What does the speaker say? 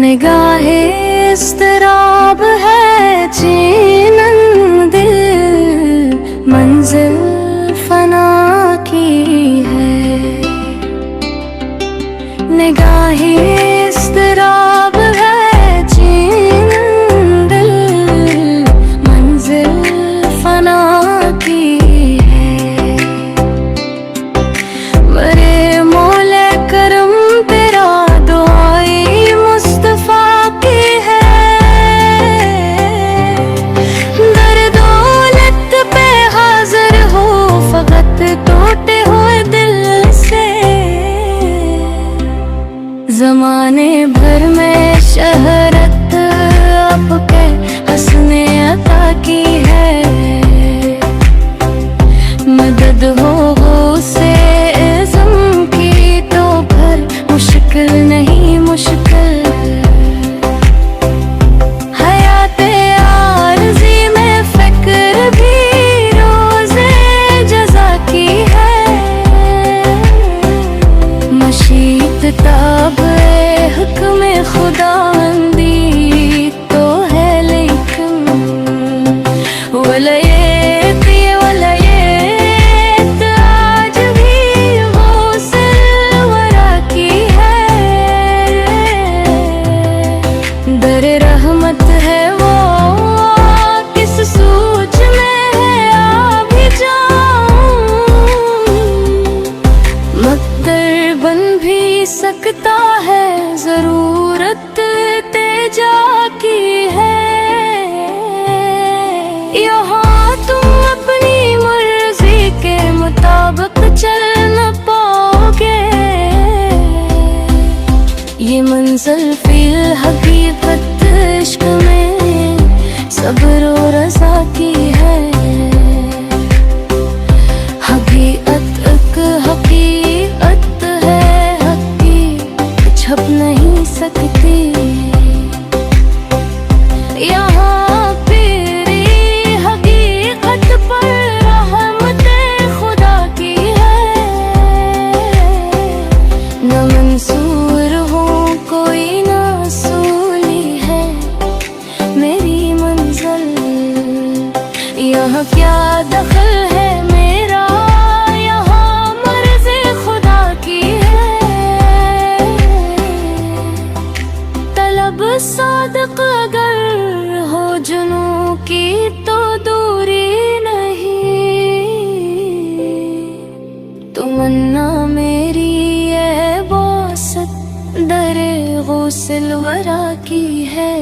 निगाहे इस्तराब है चीनन दिल, मंजिल फना की है। निगाहे इस्तराब है चीनन दिल, मंजिल फना की है। मरे मौले करम तेरा दुआई मुस्तफा की है। दर दौलत पे हाजिर हो फकत टूटे हुए दिल से। ज़माने भर में शहरत आपके हंसने अता की है। मदद हो से इज़्म की तो भर मुश्किल नहीं मुश्किल। हयाते आरज़ी में फ़िक्र भी रोज़े जज़ा की है। मशीत ताब हुक्म खुदाबंदी तो है, लेकिन वलयत आज भी गौसल वरा की है। दर रहमत है वो किस सूझ में है आ भी जाऊं। मक्तर बन भी सकता है जरूरत तेजा की है। यहाँ तुम अपनी मर्जी के मुताबिक चल न पाओगे। ये मंजिल फिल हकीकत इश्क में सब्र और रज़ा की है। हकीकत एक हकीकत है, हकीकत छप नहीं सकती। यहाँ तेरी हकीकत पर रहमते खुदा की है। न मंसूर हूँ कोई ना सूली है मेरी मंजिल। यहाँ क्या दखल है मेरा, यहाँ मर्ज़े खुदा की है। तलब सादिक अगर हो जुनू की तो दूरी नहीं। तमन्ना मेरी ये बौसत दर गौसल वरा की है।